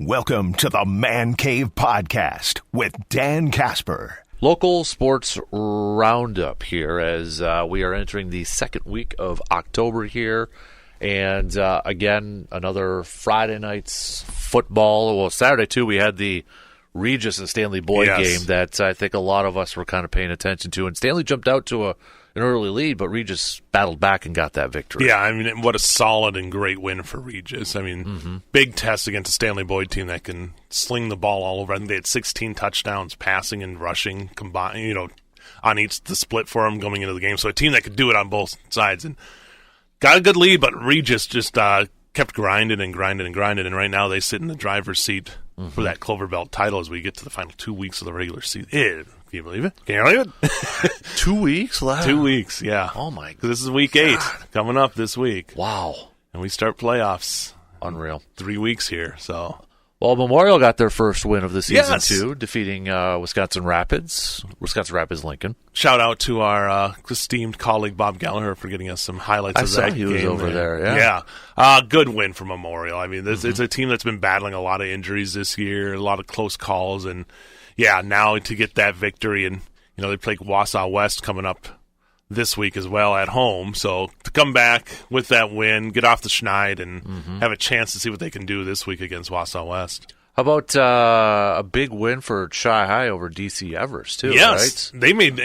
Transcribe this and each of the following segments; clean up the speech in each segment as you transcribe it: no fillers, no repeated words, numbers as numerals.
Welcome to the Man Cave Podcast with Dan Casper. Local sports roundup here as we are entering the second week of October here. And again, another Friday night's football. Well, Saturday, too, we had the Regis and Stanley Boyd game that I think a lot of us were kind of paying attention to. And Stanley jumped out to an early lead, but Regis battled back and got that victory. Yeah, I mean, what a solid and great win for Regis. I mean, big test against a Stanley Boyd team that can sling the ball all over. I think they had 16 touchdowns passing and rushing combined, on each the split for them going into the game. So a team that could do it on both sides. And got a good lead, but Regis just kept grinding. And right now they sit in the driver's seat for that Clover Belt title as we get to the final 2 weeks of the regular season. Can you believe it? Can you believe it? 2 weeks? Wow. 2 weeks, yeah. Oh, my God. This is week 8 coming up this week. Wow. And we start playoffs. Unreal. 3 weeks here, so. Well, Memorial got their first win of the season, Yes. too, defeating Wisconsin Rapids Lincoln. Shout out to our esteemed colleague Bob Gallagher for getting us some highlights of that game. I saw he was over there, good win for Memorial. I mean, it's a team that's been battling a lot of injuries this year, a lot of close calls, and now to get that victory, and they play Wausau West coming up this week as well at home. So to come back with that win, get off the schneid, and have a chance to see what they can do this week against Wausau West. How about a big win for Chi High over DC Everest, too, Yes, right? they made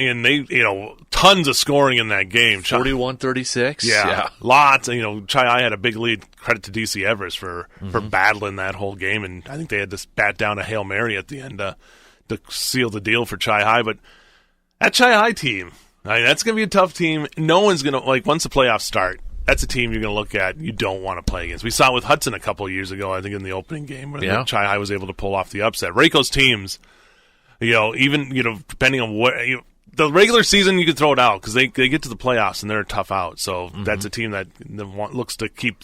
tons of scoring in that game. 41-36. Yeah, lots. Chi High had a big lead. Credit to DC Everest for battling that whole game, and I think they had to bat down a Hail Mary at the end to seal the deal for Chi High. But that Chi High team, that's going to be a tough team. No one's going to, once the playoffs start, that's a team you're going to look at you don't want to play against. We saw it with Hudson a couple of years ago, I think, in the opening game, where Chi High was able to pull off the upset. Rayco's teams, depending on what the regular season, you could throw it out because they get to the playoffs and they're a tough out. So that's a team that looks to keep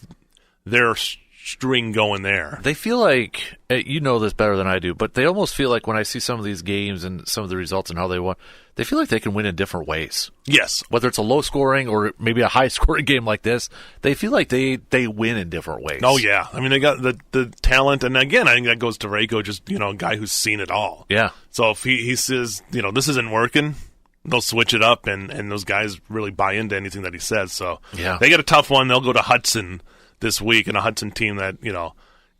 their string going there. They feel like, you know this better than I do, but they almost feel like when I see some of these games and some of the results and how they won, they feel like they can win in different ways. Yes. Whether it's a low-scoring or maybe a high-scoring game like this, they feel like they win in different ways. Oh, yeah. I mean, they got the talent, and again, I think that goes to Rayco, just, a guy who's seen it all. Yeah. So if he says, this isn't working, they'll switch it up, and those guys really buy into anything that he says. So they got a tough one. They'll go to Hudson this week, and a Hudson team that,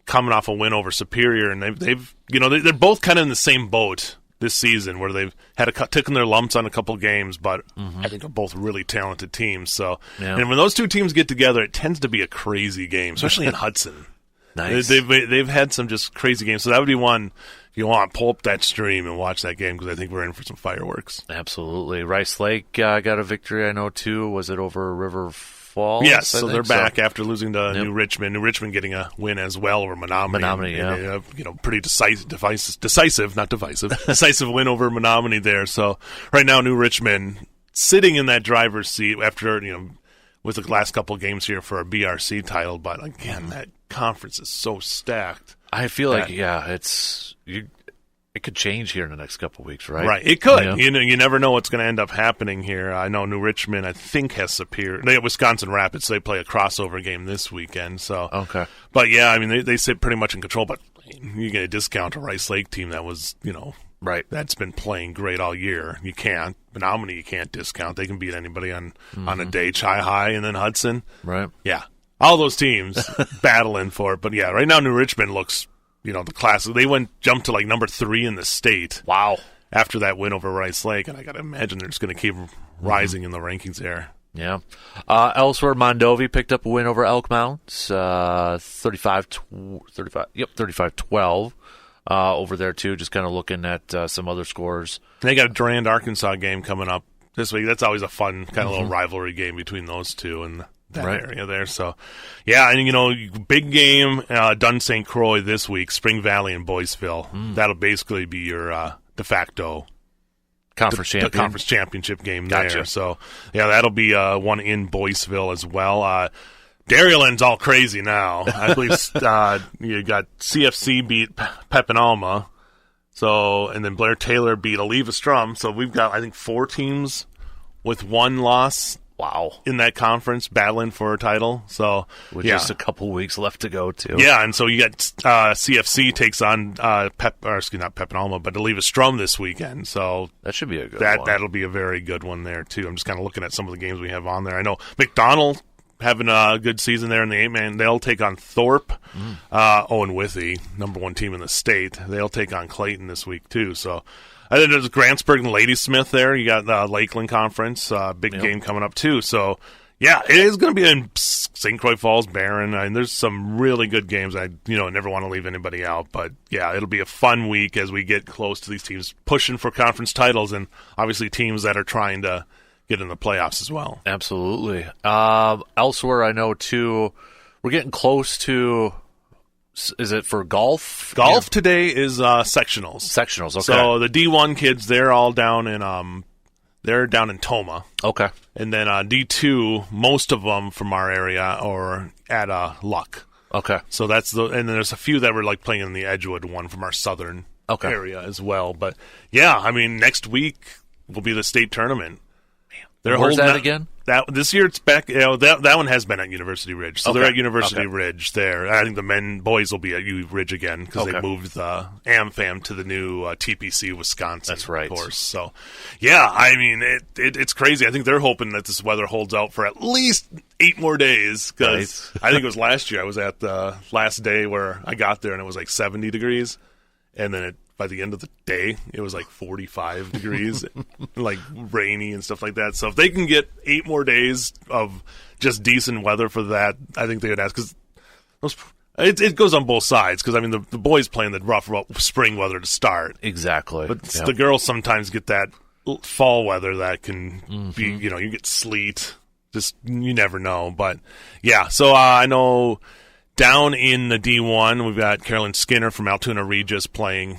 coming off a win over Superior, and they've they're both kind of in the same boat this season, where they've had taken their lumps on a couple games, but I think they're both really talented teams. So, and when those two teams get together, it tends to be a crazy game, especially in Hudson. Nice. They've had some just crazy games. So that would be one, if you want, pull up that stream and watch that game, because I think we're in for some fireworks. Absolutely. Rice Lake got a victory, I know, too. Was it over River Falls? Yes, so they're back after losing to New Richmond. New Richmond getting a win as well over Menominee. Pretty decisive, not divisive. Decisive win over Menominee there. So right now, New Richmond sitting in that driver's seat after, with the last couple of games here for a BRC title. But again, that conference is so stacked. I feel like, it could change here in the next couple of weeks, right? Right, it could. You never know what's going to end up happening here. I know New Richmond, I think, has Superior. They have Wisconsin Rapids, so they play a crossover game this weekend. So, okay. But they sit pretty much in control. But you get a discount to Rice Lake team that was, right. That's been playing great all year. You can't. Menominee, you can't discount. They can beat anybody on a day. Chi High and then Hudson. Right. Yeah. All those teams battling for it. But yeah, right now New Richmond looks, the class. They jumped to number 3 in the state. Wow. After that win over Rice Lake. And I got to imagine they're just going to keep rising in the rankings there. Yeah. Elsewhere, Mondovi picked up a win over Elk Mounts, 35-12 over there, too. Just kind of looking at some other scores. They got a Durand, Arkansas game coming up this week. That's always a fun kind of little rivalry game between those two and that area there. So, yeah, and, big game, Dunn St. Croix this week, Spring Valley and Boyceville. That'll basically be your de facto conference championship game Gotcha. there. So, yeah, that'll be one in Boyceville as well. Dairyland's all crazy now. I believe you got CFC beat Pepinalma. So, and then Blair Taylor beat Oliva Strum. So we've got, I think, 4 teams with 1 loss Wow. in that conference battling for a title. So, With just a couple weeks left to go, too. Yeah, and so you got CFC takes on not Pep and Alma, but Oliva Strum this weekend. So that should be a good one. That'll be a very good one there, too. I'm just kind of looking at some of the games we have on there. I know McDonald having a good season there in the 8-man. They'll take on Thorpe. Owen Withy, number 1 team in the state. They'll take on Clayton this week, too. So I think there's Grantsburg and Ladysmith there. You got the Lakeland Conference, big game coming up, too. So, yeah, it is going to be in St. Croix Falls, Barron. I mean, there's some really good games. I never want to leave anybody out. But, yeah, it'll be a fun week as we get close to these teams pushing for conference titles and obviously teams that are trying to get in the playoffs as well. Absolutely. Elsewhere, I know, too, we're getting close to... Is it for golf? Golf today is sectionals. Sectionals, okay. So the D1 kids, they're all down in Toma. Okay. And then D2, most of them from our area are at Luck. Okay. So that's and then there's a few that were like playing in the Edgewood one from our southern area as well. But yeah, I mean, next week will be the state tournament. Where's that again? This year it's back. That one has been at University Ridge, so they're at University Ridge there. I think the boys will be at U Ridge again because they moved the AmFam to the new TPC Wisconsin. That's right. Course. So, yeah, I mean it's crazy. I think they're hoping that this weather holds out for at least 8 more days because I think it was last year. I was at the last day where I got there and it was like 70 degrees, and then by the end of the day, it was like 45 degrees, like rainy and stuff like that. So if they can get 8 more days of just decent weather for that, I think they would ask. Because it goes on both sides. Because, I mean, the boys playing the rough spring weather to start. Exactly. But the girls sometimes get that fall weather that can be, you get sleet. Just, you never know. But, yeah, so I know down in the D1, we've got Carolyn Skinner from Altoona Regis playing.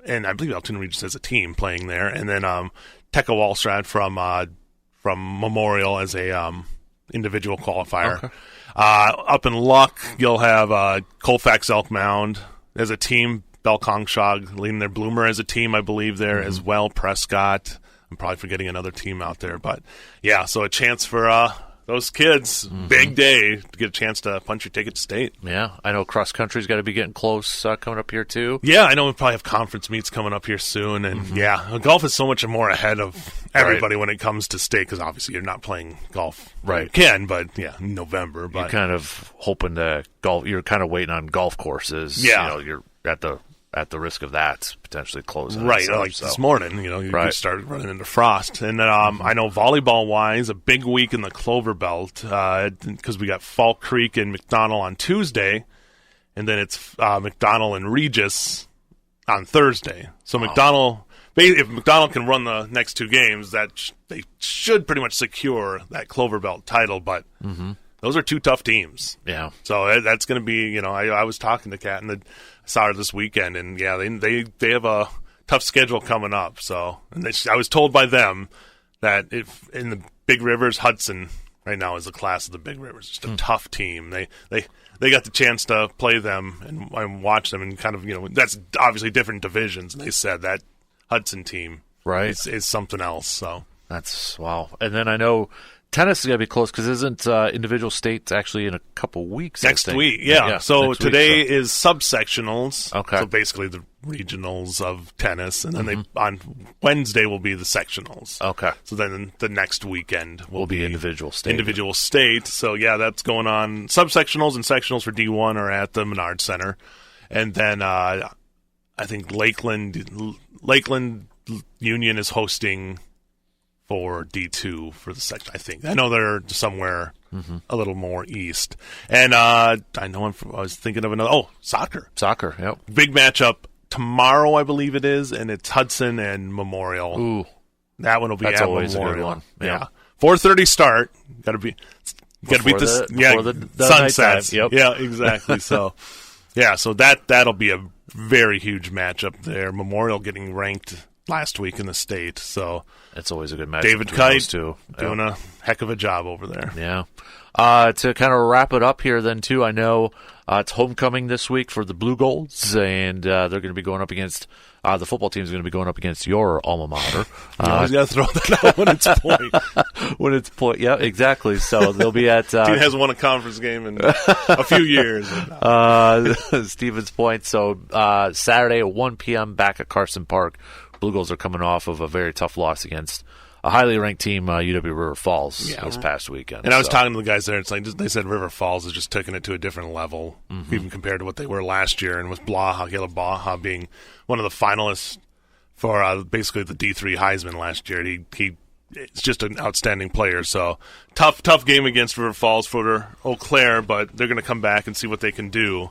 And I believe Altoona Regis as a team playing there, and then Tekka Wallstrad from Memorial as a individual qualifier. Okay. Up in Luck, you'll have Colfax Elk Mound as a team. Belkongshog leading their Bloomer as a team, I believe, there as well. Prescott. I'm probably forgetting another team out there, but yeah. So a chance for those kids, big day to get a chance to punch your ticket to state. Yeah, I know cross country's got to be getting close coming up here too. Yeah, I know we probably have conference meets coming up here soon, and golf is so much more ahead of everybody when it comes to state because obviously you're not playing golf. Right, you can, but in November. But you're kind of hoping to golf. You're kind of waiting on golf courses. Yeah, you're at the risk of that potentially closing. Right, this morning, you start running into frost. And then I know volleyball-wise, a big week in the Clover Belt because we got Fall Creek and McDonald on Tuesday, and then it's McDonald and Regis on Thursday. So if McDonald can run the next 2 games, they should pretty much secure that Clover Belt title, but those are 2 tough teams. Yeah. So that's going to be, I was talking to Kat and I saw her this weekend, and they have a tough schedule coming up. So I was told by them that if in the Big Rivers, Hudson right now is the class of the Big Rivers. Just a tough team. They got the chance to play them and watch them, and kind of that's obviously different divisions. And they said that Hudson team is something else. So that's wow. And then I know tennis is going to be close because isn't individual states actually in a couple weeks? Next week, yeah. So today is subsectionals. Okay. So basically the regionals of tennis, and then on Wednesday will be the sectionals. Okay. So then the next weekend will be individual state. Individual state. So yeah, that's going on. Subsectionals and sectionals for D1 are at the Menard Center, and then I think Lakeland Union is hosting for D2 for the section, I think. I know they're somewhere a little more east. And I know I was thinking of another. Oh, soccer. Soccer, yep. Big matchup tomorrow, I believe it is, and it's Hudson and Memorial. Ooh. That one will be That's at always Memorial. A good one. Yeah. 4:30 start. Got to beat this. The sunsets. Yep. Yeah, exactly. So, so that'll be a very huge matchup there. Memorial getting ranked last week in the state, so it's always a good match. David Kite doing a heck of a job over there. Yeah. To kind of wrap it up here, then too, I know It's homecoming this week for the Blue Golds, and they're going to be going up against the football team is going to be going up against your alma mater. You always got to throw that out when it's point. When it's point, yeah, exactly. So they'll be at team hasn't won a conference game in a few years. Stevens Point. So Saturday at 1 p.m. back at Carson Park. Blue Golds are coming off of a very tough loss against a highly ranked team, UW River Falls, this past weekend. And I was talking to the guys there. It's like they said River Falls has just taken it to a different level, even compared to what they were last year. And with Caleb Blaha being one of the finalists for basically the D3 Heisman last year, he's just an outstanding player. So tough game against River Falls for Eau Claire, but they're going to come back and see what they can do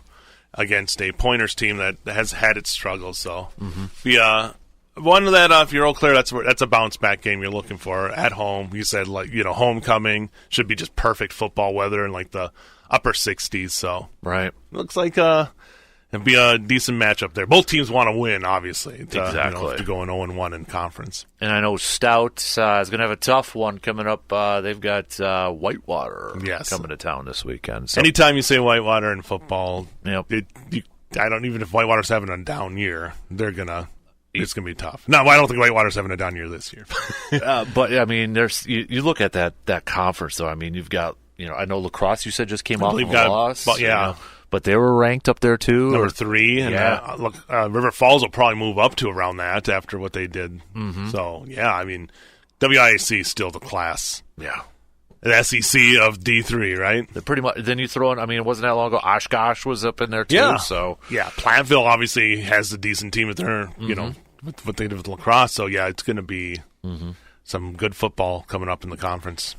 against a Pointers team that has had its struggles. So one of that, if you're Eau Claire, that's a bounce back game you're looking for at home. You said homecoming should be just perfect football weather in like the upper 60s. So looks like it'd be a decent matchup there. Both teams want to win, obviously. To go in 0-1 in conference. And I know Stout is going to have a tough one coming up. They've got Whitewater coming to town this weekend. So. Anytime you say Whitewater in football, yep. Even if Whitewater's having a down year, it's going to be tough. No, I don't think Whitewater's having a down year this year. But, I mean, you look at that conference, though. I mean, you've got, I know La Crosse, you said, just came off of a loss. But they were ranked up there, too. Number 3. And River Falls will probably move up to around that after what they did. Mm-hmm. So, I mean, WIAC is still the class. Yeah. The SEC of D3, right? Pretty much. Then you throw in, it wasn't that long ago, Oshkosh was up in there, too. Yeah. So. Yeah, Platteville obviously has a decent team with their, with what they did with La Crosse. So, it's going to be some good football coming up in the conference.